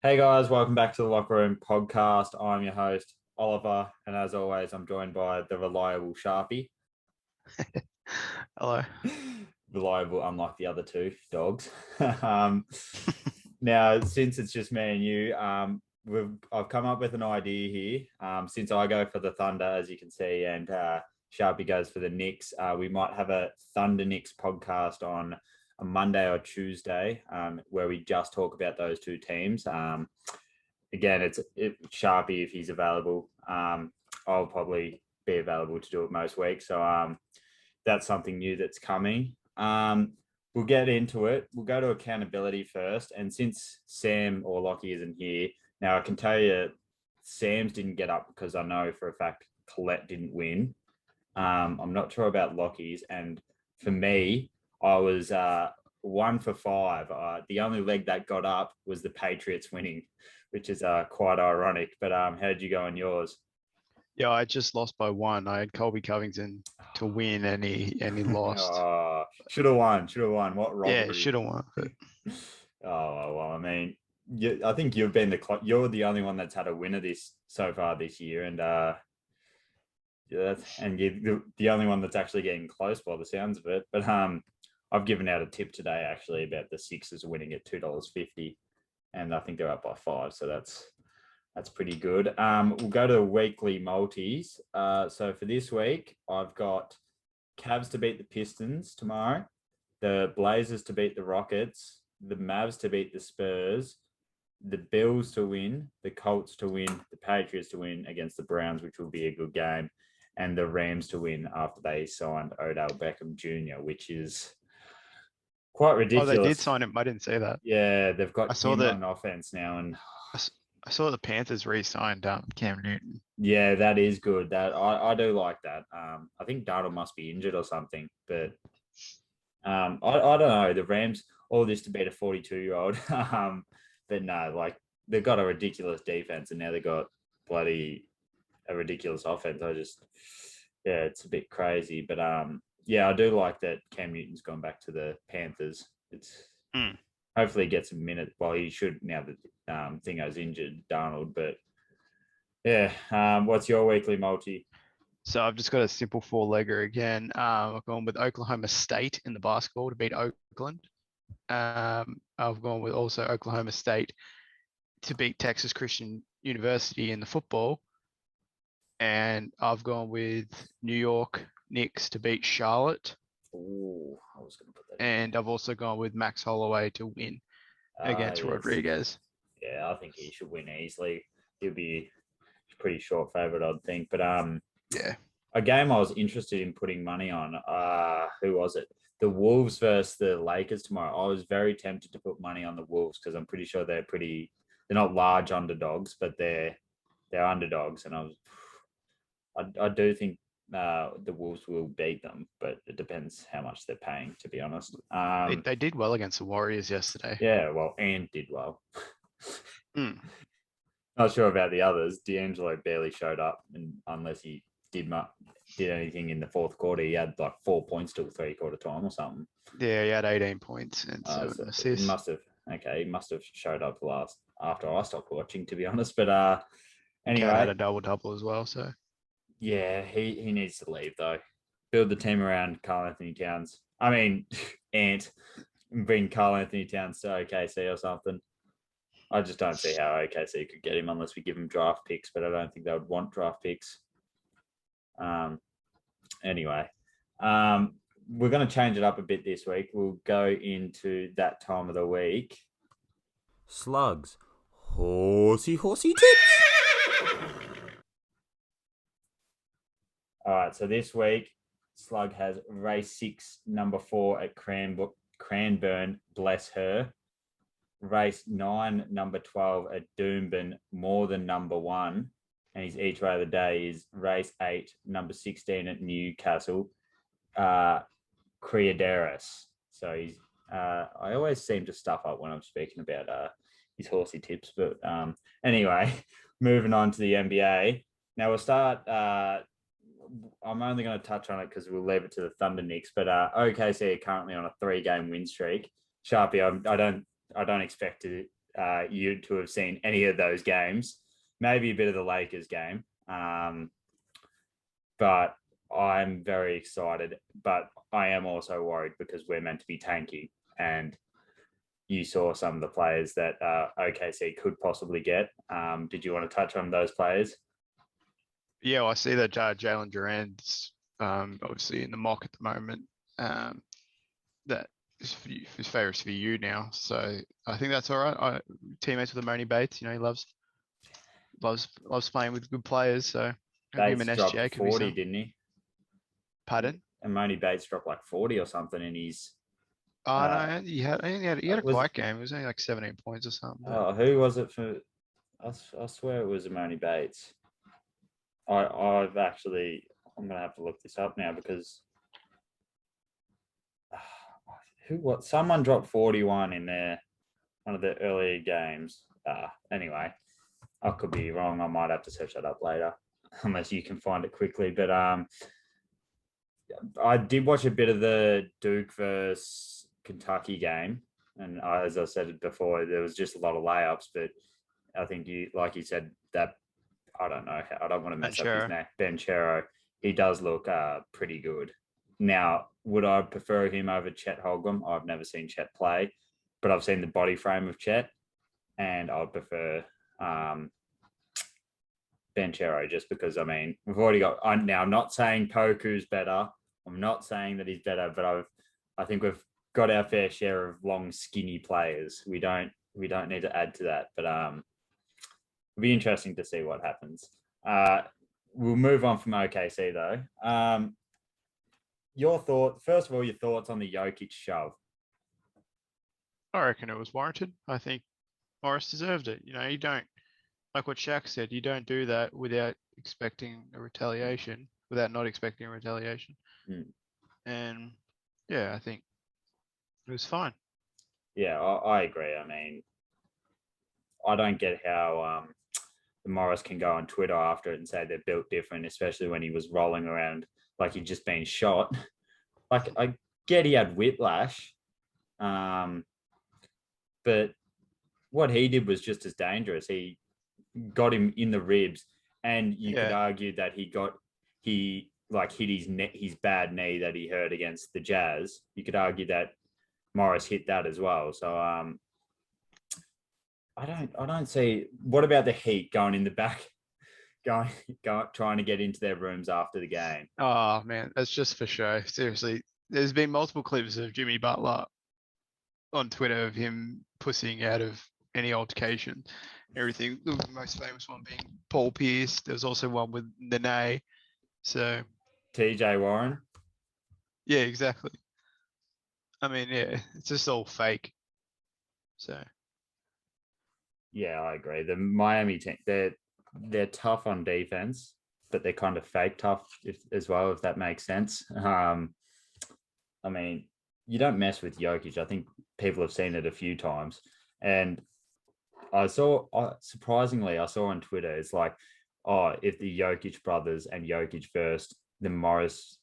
Hey guys, welcome back to the Locker Room podcast. I'm your host, Oliver, and as always, I'm joined by the reliable Sharpie. Hello. Reliable, unlike the other two dogs. um, Now, since it's just me and you, I've come up with an idea here. Since I go for the Thunder, as you can see, and Sharpie goes for the Knicks, we might have a Thunder Knicks podcast on a Monday or Tuesday, where we just talk about those two teams. Again, it's Sharpie if he's available. I'll probably be available to do it most weeks. So that's something new that's coming. We'll get into it. We'll go to accountability first. And since Sam or Lockie isn't here, now I can tell you Sam's didn't get up because I know for a fact Colette didn't win. I'm not sure about Lockie's. And for me, I was 1 for 5. The only leg that got up was the Patriots winning, which is quite ironic. But how did you go on yours? Yeah, I just lost by one. I had Colby Covington to win, and he lost. Should have won. Should have won. What Yeah, robbery? should have won. But Oh well, I mean, I think you've been you're the only one that's had a winner this so far this year, and yeah, and you're the only one that's actually getting close by the sounds of it. But I've given out a tip today actually about the Sixers winning at $2.50, and I think they're up by 5, so that's pretty good. We'll go to weekly multis. So for this week, I've got Cavs to beat the Pistons tomorrow, the Blazers to beat the Rockets, the Mavs to beat the Spurs, the Bills to win, the Colts to win, the Patriots to win against the Browns, which will be a good game, and the Rams to win after they signed Odell Beckham Jr., which is quite oh, they did ridiculous. sign him. I didn't say that. Yeah, they've I got saw him that. on offense now, and I saw the Panthers re-signed Cam Newton. yeah, that is good. That I do like that. I think Darnold must be injured or something, but I don't know. The Rams, all this to beat a 42-year-old, but no, like they've got a ridiculous defense, and now they've got bloody a ridiculous offense. Yeah, it's a bit crazy, but yeah, I do like that Cam Newton's gone back to the Panthers. It's Mm. hopefully he gets a minute. Well, he should now that Thingo's injured, Darnold. But yeah, what's your weekly multi? So I've just got a simple four-legger again. I've gone with Oklahoma State in the basketball to beat Oakland. I've gone with also Oklahoma State to beat Texas Christian University in the football. And I've gone with New York Knicks to beat Charlotte. Oh, I was going to put that in. And I've also gone with Max Holloway to win against Yes. Rodriguez. Yeah, I think he should win easily. He'll be pretty short favorite, I'd think. But Yeah. a game I was interested in putting money on. Who was it? The Wolves versus the Lakers tomorrow. I was very tempted to put money on the Wolves because I'm pretty sure they're not large underdogs, but they're underdogs, and I do think the Wolves will beat them, but it depends how much they're paying, to be honest. They did well against the Warriors yesterday. Yeah, well, and did well. Mm. Not sure about the others. D'Angelo barely showed up, and unless he did anything in the fourth quarter, he had like 4 points till 3/4 time or something. Yeah, he had 18 points and 7 So assists. he must have showed up after I stopped watching, to be honest. But Cade had anyway, a double-double as well. So yeah, he needs to leave though. Build the team around Karl Anthony Towns. I mean, Ant, bring Karl Anthony Towns to OKC or something. I just don't see how OKC could get him unless we give him draft picks, but I don't think they would want draft picks. Anyway, we're going to change it up a bit this week. We'll go into that time of the week. Slugs. Horsey tips. All right, so this week, Slug has race 6, number 4 at Cranbourne, bless her. Race 9, number 12 at Doomben, more than number 1. And his each way of the day is race 8, number 16 at Newcastle, Creaderis. So he's I always seem to stuff up when I'm speaking about his horsey tips. But anyway, moving on to the NBA. Now we'll start. I'm only going to touch on it because we'll leave it to the Thunder Knicks. But OKC are currently on a 3-game win streak. Sharpie, I don't expect you to have seen any of those games. Maybe a bit of the Lakers game. But I'm very excited. But I am also worried because we're meant to be tanking. And you saw some of the players that OKC could possibly get. Did you want to touch on those players? Yeah, well, I see that Jalen Duran's obviously in the mock at the moment. That is his favourites for you now. So I think that's all right. Teammates with Amoni Bates, he loves playing with good players. So Bates him and dropped SGA 40, didn't he? Pardon? Amoni Bates dropped like 40 or something in his. Oh no, I think he had a was, quiet game. It was only like 17 points or something. Who was it for? I swear it was Amoni Bates. I'm gonna have to look this up now because someone dropped 41 in one of the earlier games. Anyway, I could be wrong. I might have to search that up later, unless you can find it quickly. But I did watch a bit of the Duke versus Kentucky game, and as I said before, there was just a lot of layups. But I think like you said, that I don't know. I don't want to mess up his name. Banchero. He does look pretty good. Now, would I prefer him over Chet Holmgren? I've never seen Chet play, but I've seen the body frame of Chet, and I'd prefer Banchero just because, we've already got... Now, I'm not saying Poku's better. I'm not saying that he's better, but I think we've got our fair share of long, skinny players. We don't need to add to that, but it'll be interesting to see what happens. We'll move on from OKC though. Your thoughts on the Yokitch shove? I reckon it was warranted. I think Morris deserved it. You don't, like what Shaq said, you don't do that without not expecting a retaliation. And yeah, I think it was fine. Yeah, I agree. I don't get how Morris can go on Twitter after it and say they're built different, especially when he was rolling around like he'd just been shot. Like, I get he had whiplash, but what he did was just as dangerous. He got him in the ribs, and you could argue that he hit his bad knee that he hurt against the Jazz. You could argue that Morris hit that as well. So I don't see. What about the Heat going in the back, going trying to get into their rooms after the game? Oh man, that's just for show. Seriously, there's been multiple clips of Jimmy Butler on Twitter of him pussying out of any altercation, everything. The most famous one being Paul Pierce. There's also one with Nene. So TJ Warren. Yeah, exactly. It's just all fake. So yeah, I agree. The Miami team, they're tough on defense, but they're kind of fake tough as well, if that makes sense. You don't mess with Yokitch. I think people have seen it a few times. And surprisingly, I saw on Twitter, it's like, if the Yokitch brothers and Yokitch first, the Morris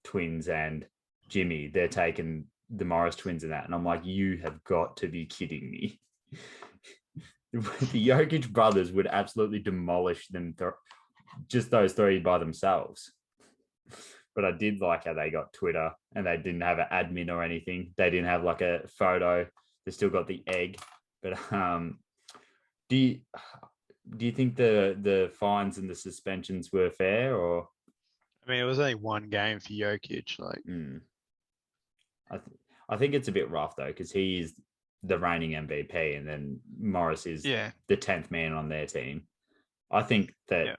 twins and Jimmy, they're taking the Morris twins in that. And I'm like, you have got to be kidding me. The Yokitch brothers would absolutely demolish them, just those three by themselves. But I did like how they got Twitter and they didn't have an admin or anything. They didn't have like a photo. They still got the egg. But do you think the fines and the suspensions were fair, or? It was only one game for Yokitch. I think it's a bit rough though, because he is the reigning MVP, and then Morris is the 10th man on their team. I think that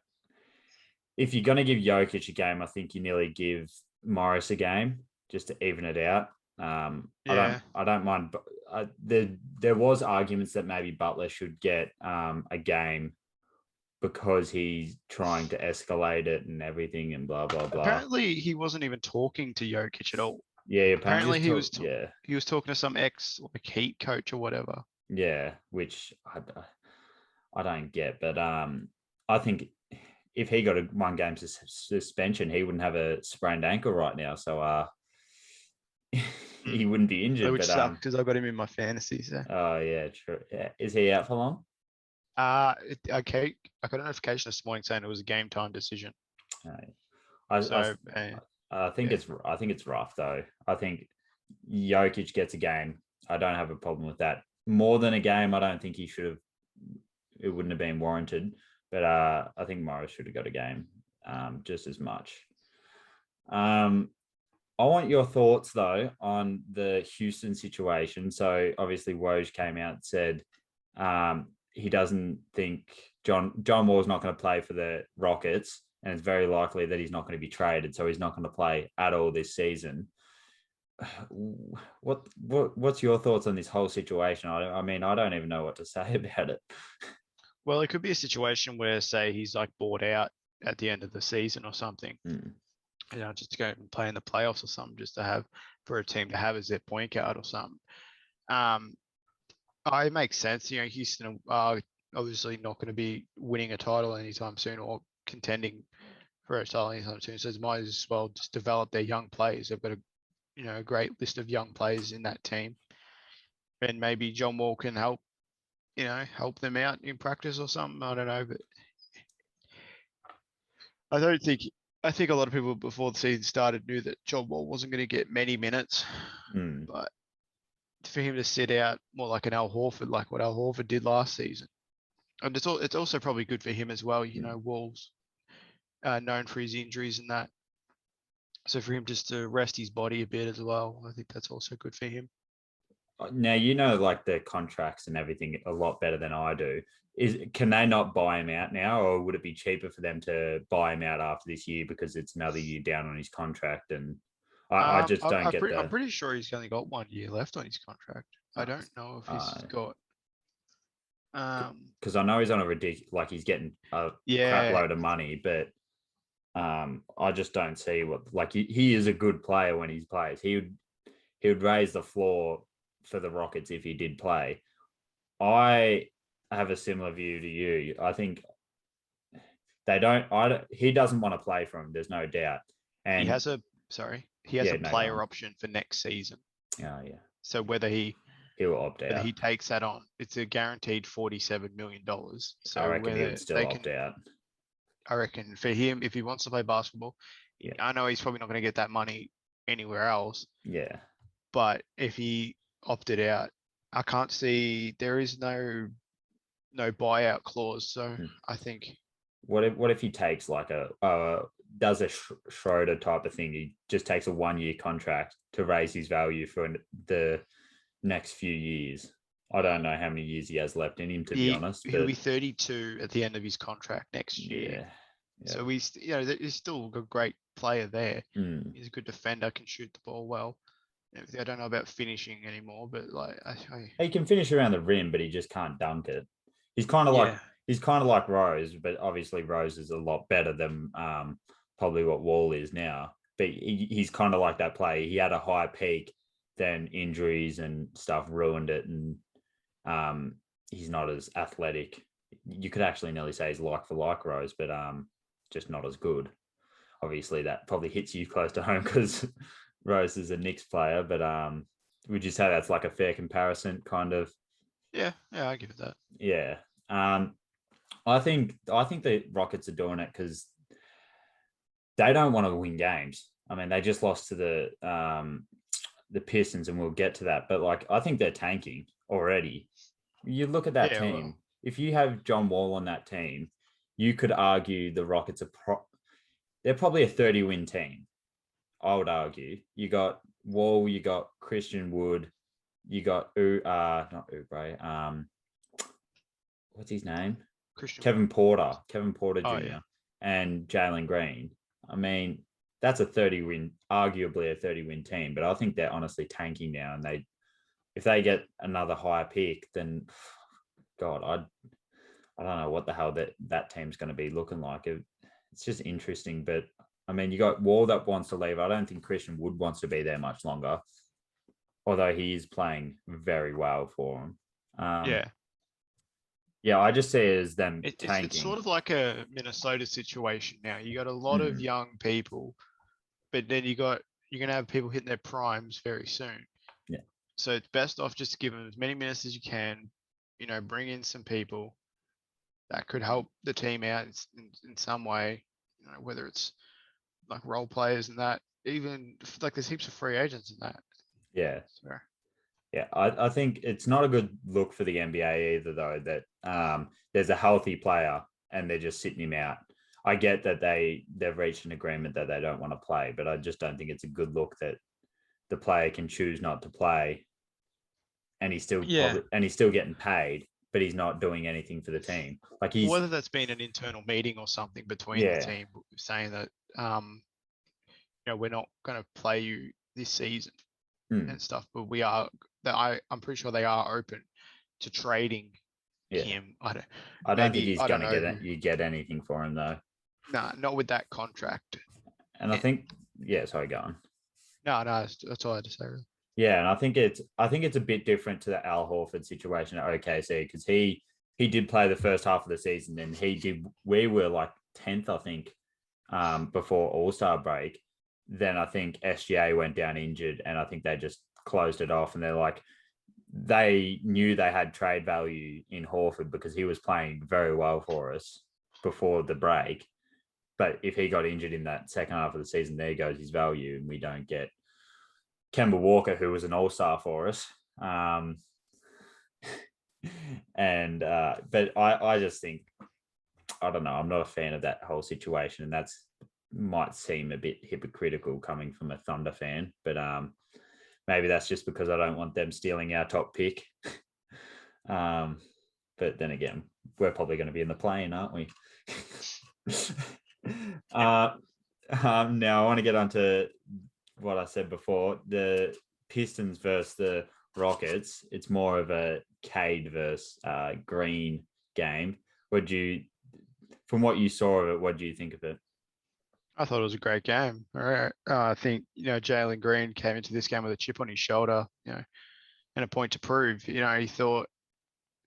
if you're going to give Yokitch a game, I think you nearly give Morris a game just to even it out. I don't mind. There was arguments that maybe Butler should get a game because he's trying to escalate it and everything and blah blah blah. Apparently, he wasn't even talking to Yokitch at all. Yeah, apparently he was talking to some Heat coach or whatever. Yeah, which I don't get, but I think if he got a 1 game suspension, he wouldn't have a sprained ankle right now. So he wouldn't be injured. Which But sucks because I got him in my fantasy. So. Oh yeah, true. Yeah, is he out for long? Okay. I got a notification this morning saying it was a game time decision. I think yeah. it's rough though. I think Yokitch gets a game. I don't have a problem with that. More than a game, I don't think he should have. It wouldn't have been warranted. But I think Morris should have got a game just as much. I want your thoughts though on the Houston situation. So obviously Woj came out and said he doesn't think John Wall's not going to play for the Rockets, and it's very likely that he's not going to be traded, so he's not going to play at all this season. What's your thoughts on this whole situation? I mean, I don't even know what to say about it. Well, it could be a situation where, say, he's like bought out at the end of the season or something. Just to go and play in the playoffs or something, just to have for a team to have as their point guard or something. It makes sense. Houston are obviously not going to be winning a title anytime soon or contending for a title anytime soon. So they might as well just develop their young players. They've got a great list of young players in that team, and maybe John Wall can help them out in practice or something. I don't know, but I think a lot of people before the season started knew that John Wall wasn't going to get many minutes, but for him to sit out more like an Al Horford, like what Al Horford did last season, and it's also probably good for him as well. Wall's known for his injuries and that, so for him just to rest his body a bit as well, I think that's also good for him. Now, like the contracts and everything a lot better than I do. Can they not buy him out now, or would it be cheaper for them to buy him out after this year because it's another year down on his contract? And I just don't get that. I'm pretty sure he's only got 1 year left on his contract. I don't know if he's got. Because I know he's on a ridiculous, like he's getting a crap load of money, but I just don't see he is a good player when he plays. He would raise the floor for the Rockets if he did play. I have a similar view to you. I think he doesn't want to play for him. There's no doubt. And he has a player option for next season. Oh yeah. So whether he'll opt out, he takes that on. It's a guaranteed $47 million. So I reckon he would still opt out. I reckon for him, if he wants to play basketball, I know he's probably not going to get that money anywhere else. Yeah. But if he opted out, I can't see there is no buyout clause. So I think. What if he takes like does a Schroeder type of thing? He just takes a 1 year contract to raise his value for the next few years. I don't know how many years he has left in him, to be honest. He'll be 32 at the end of his contract next year. Yeah. So he's still a great player there. He's a good defender, can shoot the ball well. I don't know about finishing anymore, but he can finish around the rim, but he just can't dunk it. He's kind of like Rose, but obviously Rose is a lot better than probably what Wall is now. But he's kind of like that player. He had a high peak, then injuries and stuff ruined it, and he's not as athletic. You could actually nearly say he's like for like Rose, but just not as good. Obviously, that probably hits you close to home because Rose is a Knicks player, but would you say that's like a fair comparison, kind of? Yeah, I give it that. Yeah. I think the Rockets are doing it because they don't want to win games. I mean, they just lost to the Pistons, and we'll get to that. But I think they're tanking already. You look at that team. Well, if you have John Wall on that team, you could argue the Rockets they're probably a 30-win team. I would argue. You got Wall, you got Christian Wood, you got not Oubre, what's his name? Kevin Porter Jr. And Jalen Green. I mean, that's arguably a 30-win team, but I think they're honestly tanking now. And if they get another higher pick, then God, I don't know what the hell that team's going to be looking like. It's just interesting, but I mean, you got Wall that wants to leave. I don't think Christian Wood wants to be there much longer, although he is playing very well for him. Yeah, I just see it as them tanking. It's sort of like a Minnesota situation now. You got a lot of young people, but then you're going to have people hitting their primes very soon. So it's best off just to give him as many minutes as you can. Bring in some people that could help the team out in some way. Whether it's like role players and that, even like there's heaps of free agents in that. Yeah. So. Yeah, I think it's not a good look for the NBA either, though, that there's a healthy player and they're just sitting him out. I get that they've reached an agreement that they don't want to play, but I just don't think it's a good look that the player can choose not to play, and he's still getting paid, but he's not doing anything for the team. Like whether that's been an internal meeting or something between the team saying that we're not going to play you this season and stuff, but I'm pretty sure they are open to trading him. I don't think he's going to get anything for him though. Nah, not with that contract. And I think, sorry, go on. No, that's all I had to say. Really. Yeah, and I think it's a bit different to the Al Horford situation at OKC because he did play the first half of the season and we were like 10th, I think, before All-Star break. Then I think SGA went down injured and I think they just closed it off, and they knew they had trade value in Horford because he was playing very well for us before the break. But if he got injured in that second half of the season, there goes his value, and we don't get Kemba Walker, who was an all-star for us. But I just think, I don't know, I'm not a fan of that whole situation, and that's might seem a bit hypocritical coming from a Thunder fan, but maybe that's just because I don't want them stealing our top pick. But then again, we're probably going to be in the play-in, aren't we? Now I want to get onto what I said before, the Pistons versus the Rockets. It's more of a Cade versus Green game. From what you saw of it, what do you think of it? I thought it was a great game. All right. I think, Jalen Green came into this game with a chip on his shoulder, and a point to prove. He thought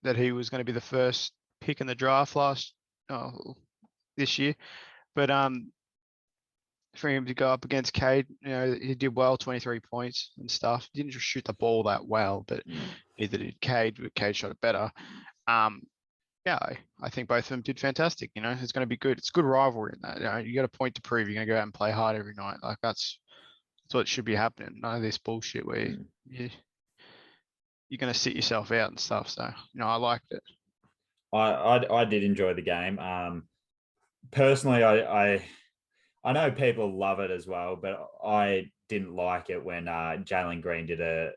that he was going to be the first pick in the draft this year. But for him to go up against Cade, he did well, 23 points and stuff. Didn't just shoot the ball that well, but neither did Cade. But Cade shot it better. I think both of them did fantastic. It's going to be good. It's a good rivalry in that. You got a point to prove. You're going to go out and play hard every night. Like that's what should be happening. None of this bullshit where you're going to sit yourself out and stuff. So I liked it. I did enjoy the game. Personally, I know people love it as well, but I didn't like it when Jalen Green did a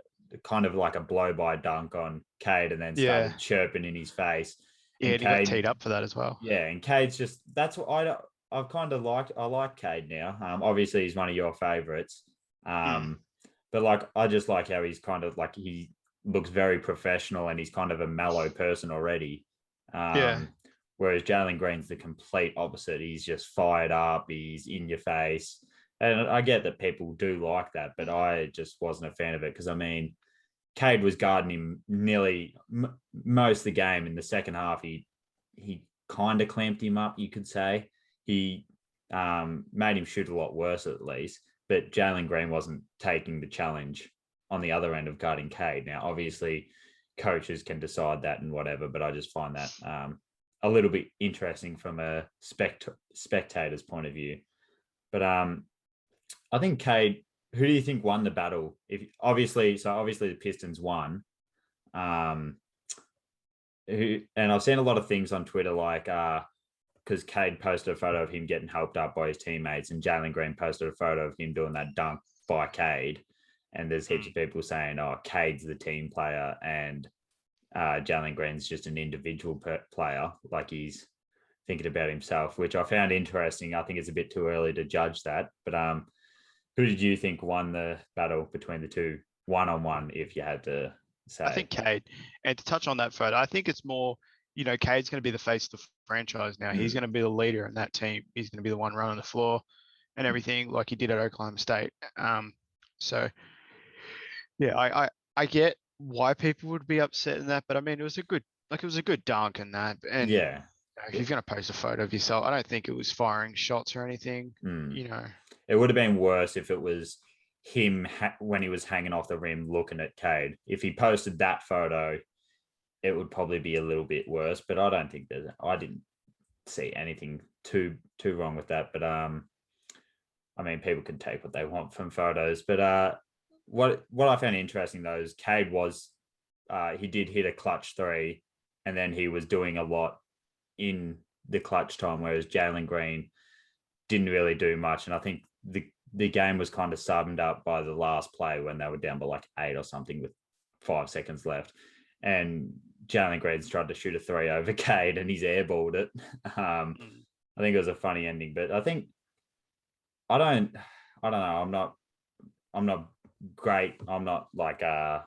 kind of like a blow-by dunk on Cade and then started chirping in his face. Yeah, and he got teed up for that as well. Yeah, and Cade's just, that's what I've kind of liked. I like Cade now. Obviously, he's one of your favorites. But like, I just like how he's kind of like, he looks very professional and he's kind of a mellow person already. Whereas Jalen Green's the complete opposite. He's just fired up. He's in your face. And I get that people do like that, but I just wasn't a fan of it because, I mean, Cade was guarding him nearly most of the game. In the second half, he kind of clamped him up, you could say. He made him shoot a lot worse, at least. But Jalen Green wasn't taking the challenge on the other end of guarding Cade. Now, obviously, coaches can decide that and whatever, but I just find that a little bit interesting from a spectator's point of view. But I think Cade, who do you think won the battle? Obviously the Pistons won. And I've seen a lot of things on Twitter, like because Cade posted a photo of him getting helped up by his teammates, and Jalen Green posted a photo of him doing that dunk by Cade. And there's heaps of people saying, "Oh, Cade's the team player, and Jalen Green's just an individual player, like he's thinking about himself," which I found interesting. I think it's a bit too early to judge that, but who did you think won the battle between the two, one-on-one, if you had to say? I think Cade. And to touch on that photo, I think it's more, Cade's going to be the face of the franchise now. He's going to be the leader in that team. He's going to be the one running the floor and everything like he did at Oklahoma State. So, yeah, I get why people would be upset in that, but I mean, it was a good dunk in that. And yeah, if you're going to post a photo of yourself, I don't think it was firing shots or anything, It would have been worse if it was him when he was hanging off the rim looking at Cade. If he posted that photo, it would probably be a little bit worse. But I don't think I didn't see anything too wrong with that. But I mean, people can take what they want from photos. But what I found interesting though is Cade was he did hit a clutch 3, and then he was doing a lot in the clutch time, whereas Jalen Green didn't really do much. And I think the game was kind of summed up by the last play when they were down by like 8 or something with 5 seconds left. And Jalen Green's tried to shoot a 3 over Cade and he's airballed it. I think it was a funny ending, but I think I don't know. I'm not great. I'm not like a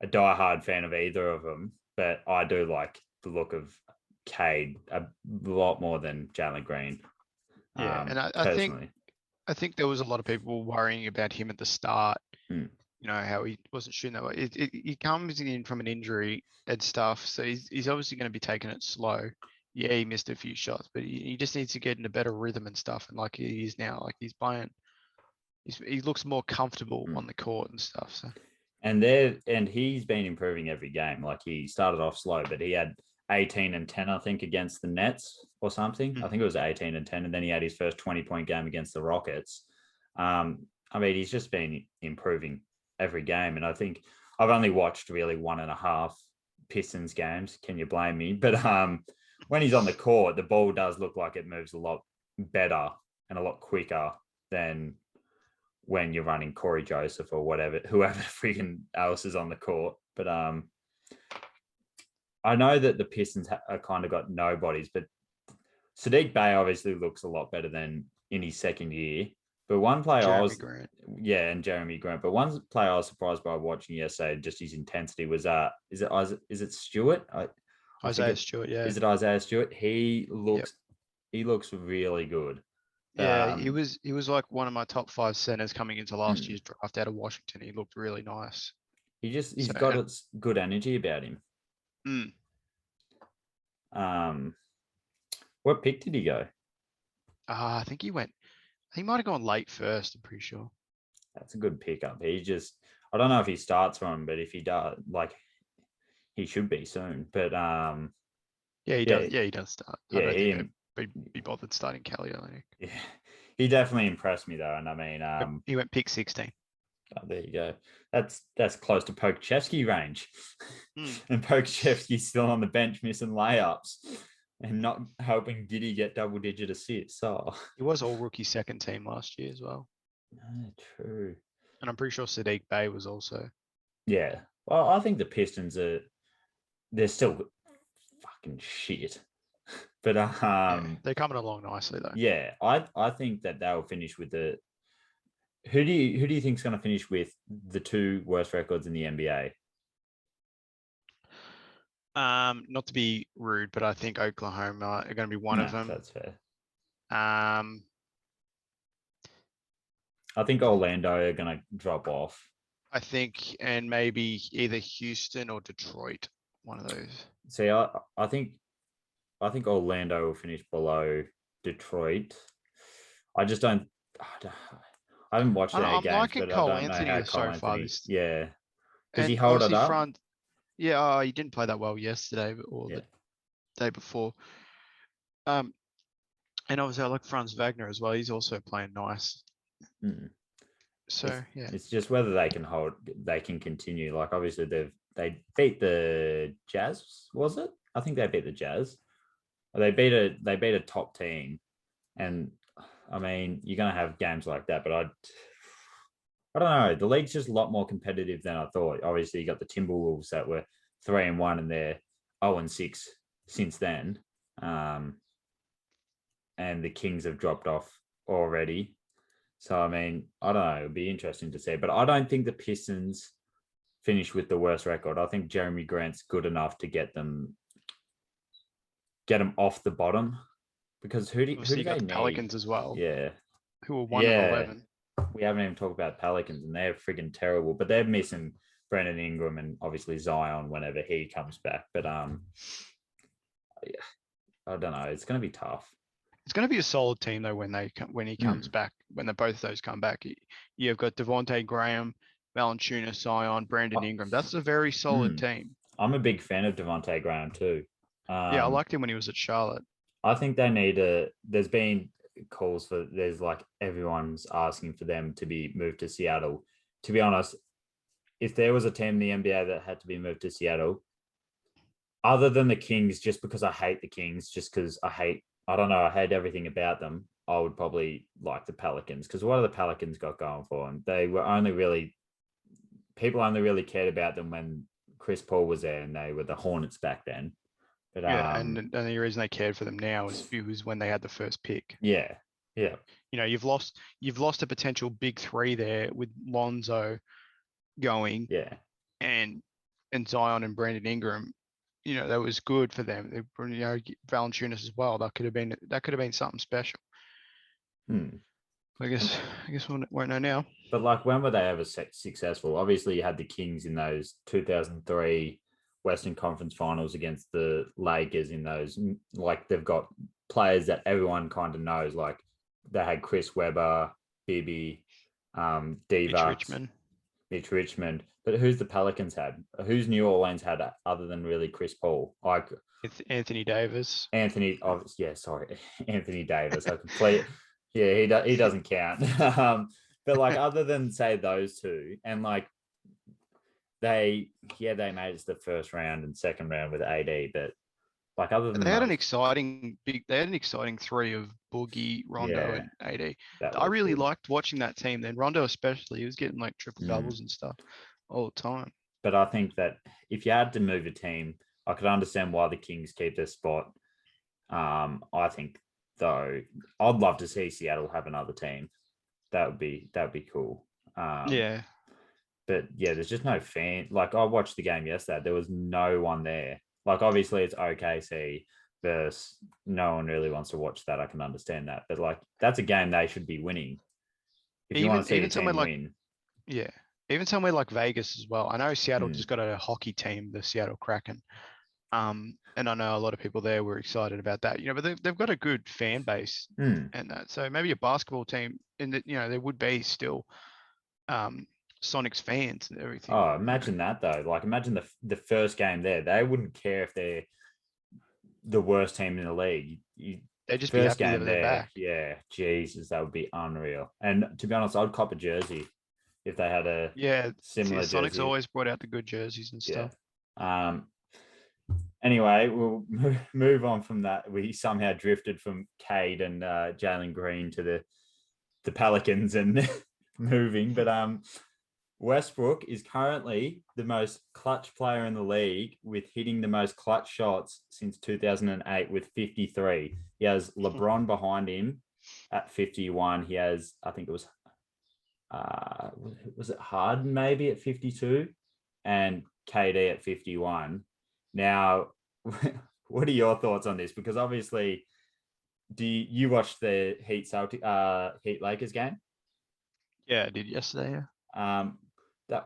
diehard fan of either of them, but I do like the look of Cade a lot more than Jalen Green. Yeah, and I think there was a lot of people worrying about him at the start. You know, how he wasn't shooting that way. He comes in from an injury and stuff, so he's obviously going to be taking it slow. Yeah, he missed a few shots, but he just needs to get in a better rhythm and stuff. And like he is now, like he's playing, he looks more comfortable on the court and stuff. So. And he's been improving every game. Like he started off slow, but he had 18 and 10, I think, against the Nets or something. I think it was 18 and 10, and then he had his first 20-point game against the Rockets. I mean, he's just been improving every game, and I think I've only watched really 1.5 Pistons games. Can you blame me? But when he's on the court, the ball does look like it moves a lot better and a lot quicker than when you're running Corey Joseph or whoever freaking else is on the court. But I know that the Pistons are kind of got nobodies, but Sadiq Bey obviously looks a lot better than in his second year. But one player Jeremy Grant. and Jeremy Grant. But one player I was surprised by watching yesterday, just his intensity, was is it Stewart? Isaiah Stewart, yeah. Is it Isaiah Stewart? He looks really good. Yeah, he was like one of my top 5 centers coming into last year's draft out of Washington. He looked really nice. He's got good energy about him. What pick did he go? I think he might have gone late first, I'm pretty sure. That's a good pickup. I don't know if he starts for him, but if he does, like, he should be soon. But yeah, he does. Yeah, he does start. Yeah, I don't think he'd be bothered starting Kelly, I think. Yeah, he definitely impressed me though, and I mean, he went pick 16. Oh, there you go. That's close to Pokuševski range, and Pokuševski's still on the bench missing layups and not helping Giddy get double-digit assists. So he was all rookie second team last year as well. True. And I'm pretty sure Sadiq Bey was also. Yeah. Well, I think the Pistons they're still fucking shit. But they're coming along nicely though. Yeah, I think that they'll finish with the. Who do you think is going to finish with the 2 worst records in the NBA? Not to be rude, but I think Oklahoma are going to be one of them. That's fair. I think Orlando are going to drop off. I think, and maybe either Houston or Detroit, one of those. See, I think Orlando will finish below Detroit. I just don't. I haven't watched any games, but Cole I don't Anthony know how so Cole far. Anthony. Yeah, does he hold it up? Yeah, he didn't play that well yesterday or the day before. And obviously, I like Franz Wagner as well. He's also playing nice. So it's just whether they can continue. Like obviously they beat the Jazz, was it? I think they beat the Jazz. They beat a top team, and I mean you're gonna have games like that. But I don't know. The league's just a lot more competitive than I thought. Obviously, you got the Timberwolves that were 3-1 and they're 0-6 since then, and the Kings have dropped off already. So, I mean, I don't know. It'll be interesting to see. But I don't think the Pistons finish with the worst record. I think Jeremy Grant's good enough to get them off the bottom. Because who do they got the need? Pelicans as well. Yeah. Who are 1-11. We haven't even talked about Pelicans, and they're friggin' terrible. But they're missing Brandon Ingram and obviously Zion whenever he comes back. But I don't know. It's going to be tough. It's going to be a solid team though when he comes back when both of those come back. You've got Devontae Graham, Valanciunas, Zion, Brandon Ingram. That's a very solid team. I'm a big fan of Devontae Graham too. Yeah, I liked him when he was at Charlotte. I think they need there's been calls for, there's like everyone's asking for them to be moved to Seattle. To be honest, if there was a team in the NBA that had to be moved to Seattle, other than the Kings, just because I hate the Kings, just because I hate everything about them, I would probably like the Pelicans, because what have the Pelicans got going for them? They were people only really cared about them when Chris Paul was there, and they were the Hornets back then. But yeah, and the only reason they cared for them now is when they had the first pick. Yeah. You've lost a potential big three there with Lonzo going. Yeah. And Zion and Brandon Ingram. That was good for them. Valanciunas as well. That could have been something special. I guess we won't know now. But like, when were they ever successful? Obviously, you had the Kings in those 2003 Western Conference Finals against the Lakers. In those, like, they've got players that everyone kind of knows. Like, they had Chris Webber, Bibby, Divac, Mitch Richmond. But who's the Pelicans had? Who's New Orleans had other than really Chris Paul? Like, it's Anthony Davis. Anthony Davis. He doesn't count. But like, other than say those two, and like they made it to the first round and second round with AD, but like, other than they had an exciting three of Boogie, Rondo, and AD. I really liked watching that team. Then Rondo especially, he was getting like triple doubles and stuff all the time. But I think that if you had to move a team, I could understand why the Kings keep their spot. I think, though, I'd love to see Seattle have another team. That'd be cool. Yeah. But yeah, there's just no fan. Like, I watched the game yesterday. There was no one there. Like, obviously it's OKC versus, no one really wants to watch that. I can understand that. But like, that's a game they should be winning. If you want to see the team win. Yeah. Even somewhere like Vegas as well. I know Seattle just got a hockey team, the Seattle Kraken. And I know a lot of people there were excited about that, but they've got a good fan base and that. So maybe a basketball team, in that, there would be still Sonics fans and everything. Oh, imagine that though. Like, imagine the first game there. They wouldn't care if they're the worst team in the league. They'd just be happy that they're back. Yeah, Jesus, that would be unreal. And to be honest, I'd cop a jersey if they had a similar jersey. Sonics always brought out the good jerseys and stuff. Anyway, we'll move on from that. We somehow drifted from Cade and Jalen Green to the Pelicans and moving. But Westbrook is currently the most clutch player in the league, with hitting the most clutch shots since 2008 with 53. He has LeBron behind him at 51. He has, I think it was it Harden maybe at 52, and KD at 51. Now, what are your thoughts on this? Because obviously, you watched the Heat Lakers game? Yeah, I did yesterday. Yeah.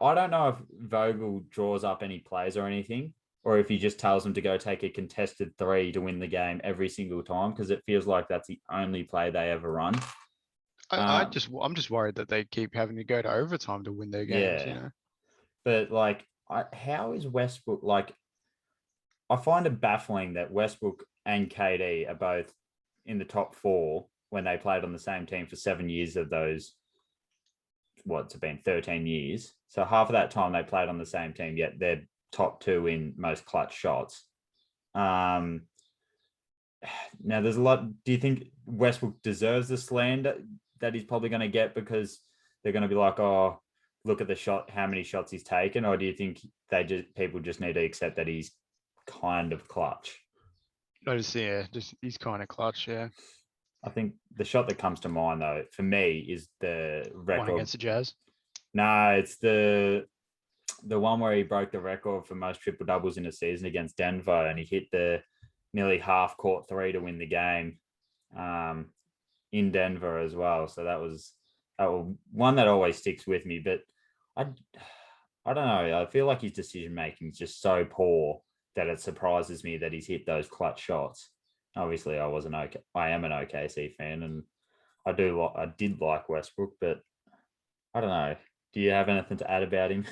I don't know if Vogel draws up any plays or anything, or if he just tells them to go take a contested three to win the game every single time, because it feels like that's the only play they ever run. I'm just worried that they keep having to go to overtime to win their games. Yeah. But like, how is Westbrook like? I find it baffling that Westbrook and KD are both in the top four when they played on the same team for 7 years of those, what's it been, 13 years. So half of that time they played on the same team, yet they're top two in most clutch shots. Now, there's a lot. Do you think Westbrook deserves the slander that he's probably going to get because they're going to be like, oh, look at the shot, how many shots he's taken? Or do you think people just need to accept that he's kind of clutch? He's kind of clutch. Yeah. I think the shot that comes to mind though for me is the record one against the Jazz. No, it's the one where he broke the record for most triple doubles in a season against Denver, and he hit the nearly half court three to win the game in Denver as well. So that was one that always sticks with me. But I don't know. I feel like his decision making is just so poor that it surprises me that he's hit those clutch shots. Obviously, I am an OKC fan, and I did like Westbrook, but I don't know. Do you have anything to add about him?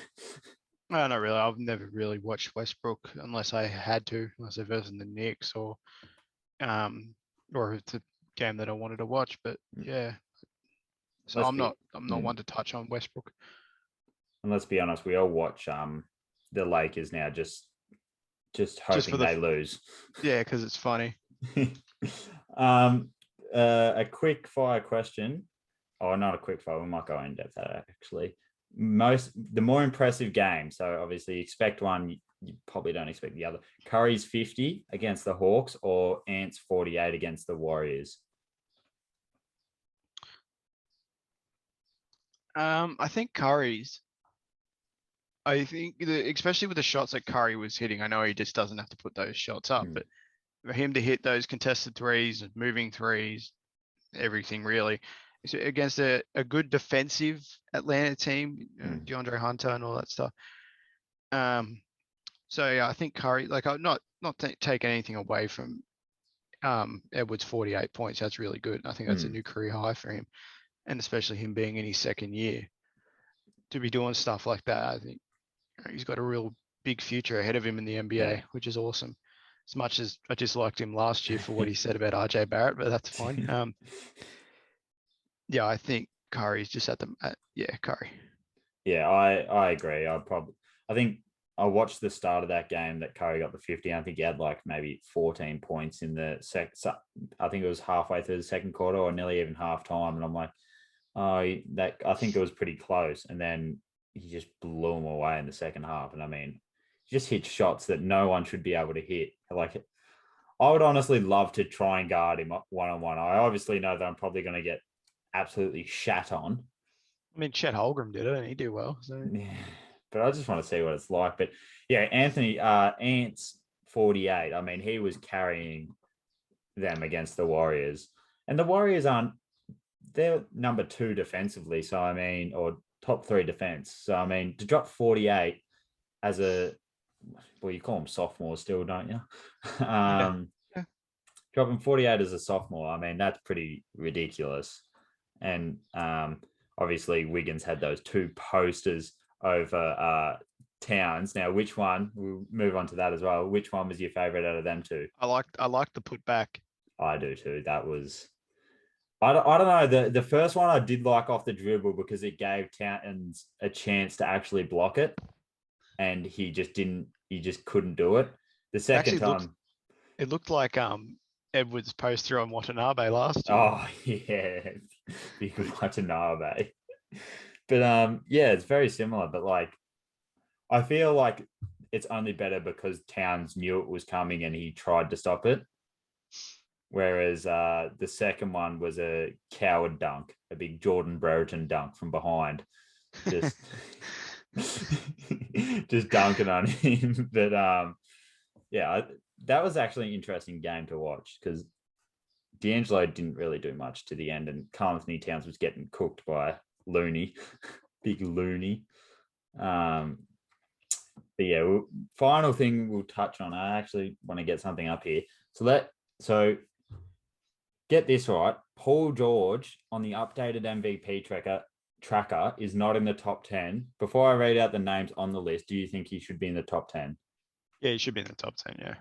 No, not really. I've never really watched Westbrook unless I had to, unless they're versing the Knicks or if it's a game that I wanted to watch. But yeah, so Let's I'm be not one to touch on Westbrook. and let's be honest, we all watch the Lakers now just Just hoping for they lose. Yeah, because it's funny. A quick fire question. Oh, not a quick fire. We might go in depth at it actually. The more impressive game. So obviously you expect one, you probably don't expect the other. Curry's 50 against the Hawks or Ant's 48 against the Warriors. I think Curry's. I think especially with the shots that Curry was hitting, I know he just doesn't have to put those shots up, but for him to hit those contested threes, moving threes, everything really, so against a good defensive Atlanta team, DeAndre Hunter and all that stuff. So yeah, I think Curry, like I'm not taking anything away from Edwards' 48 points. That's really good. I think that's a new career high for him, and especially him being in his second year to be doing stuff like that. I think he's got a real big future ahead of him in the NBA, which is awesome. As much as I just liked him last year for what he said about RJ Barrett, but that's fine. Yeah, I think Curry's just Curry. Yeah, I agree. I think I watched the start of that game that Curry got the 50. I think he had like maybe 14 points in the I think it was halfway through the second quarter or nearly even half time. And I'm like, I think it was pretty close. And then he just blew him away in the second half. And I mean, he just hit shots that no one should be able to hit. Like, I would honestly love to try and guard him one-on-one. I obviously know that I'm probably going to get absolutely shat on. I mean, Chet Holmgren did it and he did well. So yeah, but I just want to see what it's like. But yeah, Ant's 48. I mean, he was carrying them against the Warriors. And the Warriors they're number 2 defensively. So, I mean, or top 3 defense. So, I mean, to drop 48 as you call them sophomores still, don't you? yeah. Dropping 48 as a sophomore, I mean, that's pretty ridiculous. And obviously, Wiggins had those 2 posters over Towns. Now, which one? We'll move on to that as well. Which one was your favorite out of them 2? I like the putback. I do too. That was, I don't know. The first one I did like off the dribble because it gave Towns a chance to actually block it, and he just couldn't do it. The second time, it looked like Edwards' poster on Watanabe last year. Oh yeah, big Watanabe. But yeah, it's very similar. But like, I feel like it's only better because Towns knew it was coming and he tried to stop it. Whereas the second one was a coward dunk, a big Jordan Brereton dunk from behind, just just dunking on him. But yeah, that was actually an interesting game to watch because D'Angelo didn't really do much to the end, and Karl-Anthony Towns was getting cooked by Looney, big Looney. But yeah, final thing we'll touch on. I actually want to get something up here. So get this right. Paul George on the updated MVP tracker is not in the top 10. Before I read out the names on the list, do you think he should be in the top 10? Yeah, he should be in the top 10, yeah.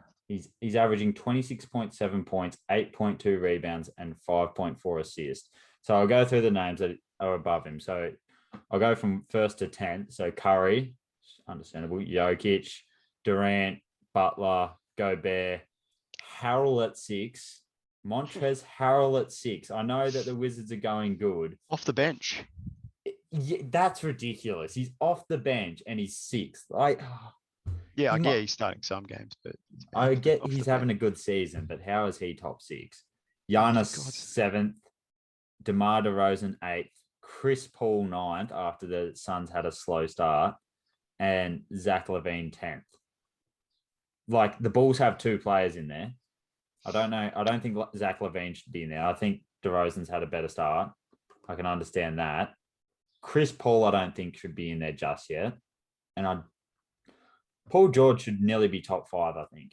He's averaging 26.7 points, 8.2 rebounds, and 5.4 assists. So I'll go through the names that are above him. So I'll go from 1st to 10th. So Curry, understandable, Yokitch, Durant, Butler, Gobert, Harrell at 6, Montrezl Harrell at 6. I know that the Wizards are going good. Off the bench. Yeah, that's ridiculous. He's off the bench and he's 6th. He's starting some games, but I get he's having a good season, but how is he top 6? Giannis 7th, DeMar DeRozan 8th, Chris Paul 9th after the Suns had a slow start, and Zach LaVine 10th. Like, the Bulls have 2 players in there. I don't know. I don't think Zach LaVine should be in there. I think DeRozan's had a better start. I can understand that. Chris Paul, I don't think should be in there just yet. And Paul George should nearly be top 5, I think.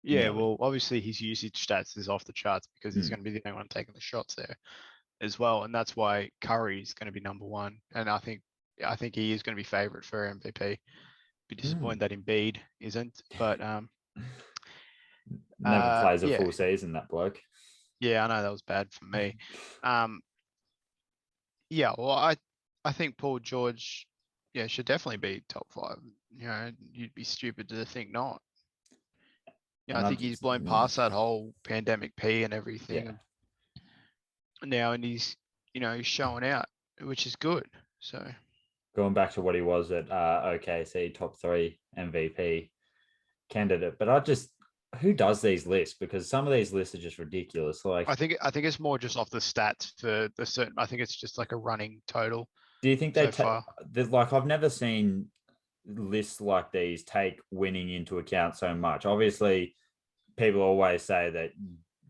Yeah, well, obviously his usage stats is off the charts because he's going to be the only one taking the shots there. as well, and that's why Curry's going to be number one. And I think he is going to be favourite for MVP. Be disappointed that Embiid isn't, but Never plays a yeah. full season, that bloke. Yeah, I know that was bad for me. Yeah, well, I think Paul George, should definitely be top 5. You know, you'd be stupid to think not. Yeah, I think he's blown past that whole pandemic P and everything. And now, and he's showing out, which is good. So going back to what he was at OKC, top 3 MVP candidate. But who does these lists? Because some of these lists are just ridiculous. Like, I think it's more just off the stats for the certain. I think it's just like a running total. Do you think they so take like I've never seen lists like these take winning into account so much? Obviously, people always say that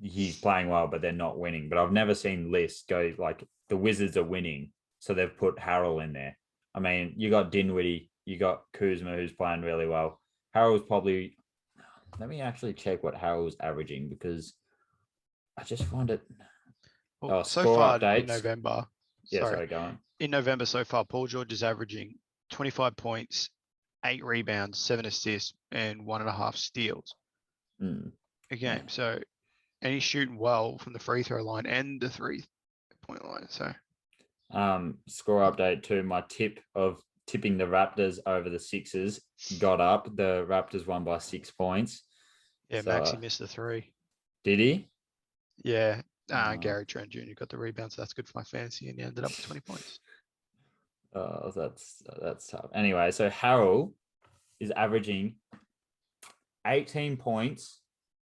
he's playing well, but they're not winning. But I've never seen lists go like the Wizards are winning, so they've put Harrell in there. I mean, you got Dinwiddie, you got Kuzma, who's playing really well. Harrell's probably. Let me actually check what Harrell's averaging because I just find it. Well, so far in November. Sorry, go on. In November so far, Paul George is averaging 25 points, 8 rebounds, 7 assists, and 1.5 steals a game. So, and he's shooting well from the free throw line and the 3-point line. So, score update too. My tip of tipping the Raptors over the Sixers got up. The Raptors won by 6 points. Yeah, so, Maxey missed the 3. Did he? Yeah. Gary Trent Jr. got the rebound, so that's good for my fantasy, and he ended up with 20 points. Oh, that's tough. Anyway, so Harrell is averaging 18 points,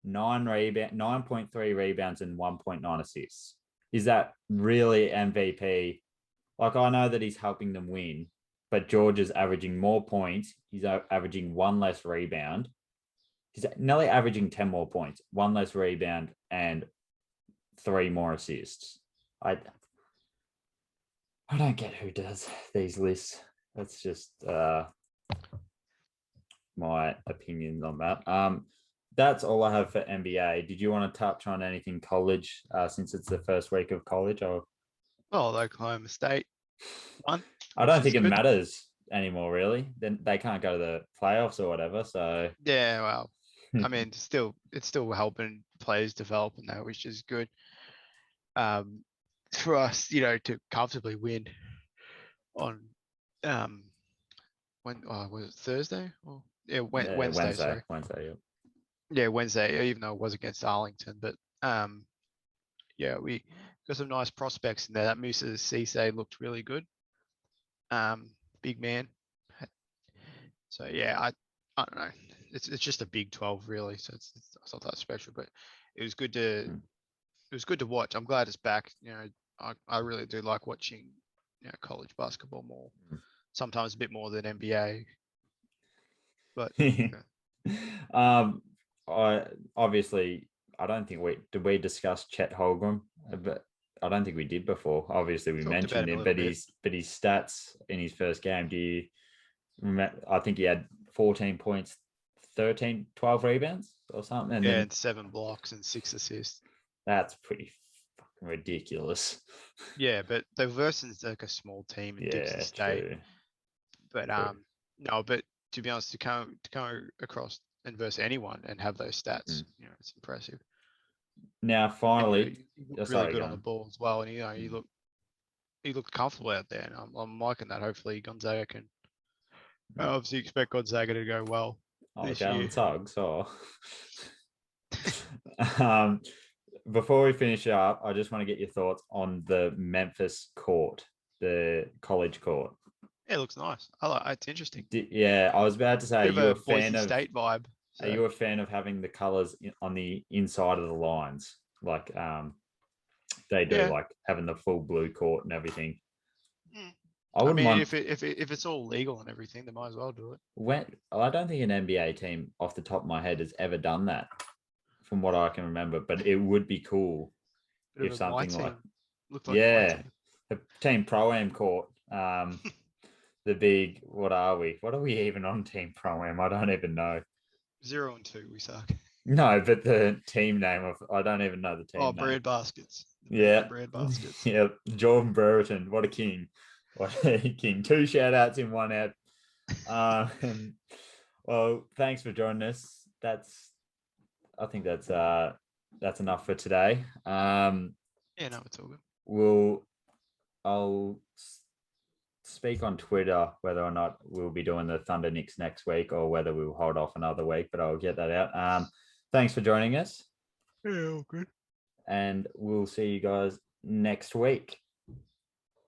9.3 rebounds, and 1.9 assists. Is that really MVP? Like, I know that he's helping them win, but George is averaging more points. He's averaging 1 less rebound. He's nearly averaging 10 more points, 1 less rebound, and 3 more assists. I don't get who does these lists. That's just my opinions on that. That's all I have for NBA. Did you want to touch on anything college since it's the first week of college? Or well, Oklahoma State won. I don't think it matters anymore, really. Then they can't go to the playoffs or whatever. So yeah, well, I mean, it's still helping players develop and that, which is good. For us, to comfortably win on when was it Thursday? Or Wednesday. Sorry. Wednesday. Yep. Yeah, Wednesday. Even though it was against Arlington, but we got some nice prospects in there. That Musa Cisse looked really good. Big man. So yeah, I don't know. It's just a Big 12 really, so it's not that special. But it was good to watch. I'm glad it's back. I really do like watching college basketball more. Sometimes a bit more than NBA. But I don't think we discussed Chet Holmgren, but I don't think we did before. Obviously, we mentioned him, but his stats in his first game. Do you remember? I think he had 14 points, 12 rebounds or something. And and 7 blocks and 6 assists. That's pretty fucking ridiculous. Yeah, but they're versus like a small team in Dixon State. True. But no, but to be honest, to come across and versus anyone and have those stats, it's impressive. Now, finally, he looked really good on the ball as well, and he looked comfortable out there, and I'm liking that. Hopefully, Gonzaga can. I obviously expect Gonzaga to go well this year. Tugs, before we finish up, I just want to get your thoughts on the Memphis court, the college court. Yeah, it looks nice. It's interesting. I was about to say, are you a fan of State vibe? So. Are you a fan of having the colors on the inside of the lines, like they do, like having the full blue court and everything? I wouldn't mind if it's all legal and everything, they might as well do it. I don't think an NBA team, off the top of my head, has ever done that, from what I can remember. But it would be cool if something like a Team Pro-Am court. The big, what are we? What are we even on Team Pro-Am? I don't even know. 0-2, we suck. No, but the team name I don't even know the team name. Bread Baskets. Yeah. Bread bastards. Yeah. Jordan Brereton. What a king. What a king. 2 shout outs in 1 out. Well, thanks for joining us. I think that's enough for today. Yeah, no, it's all good. I'll speak on Twitter whether or not we'll be doing the Thunder Knicks next week or whether we'll hold off another week, but I'll get that out. Thanks for joining us. Yeah, all good. And we'll see you guys next week.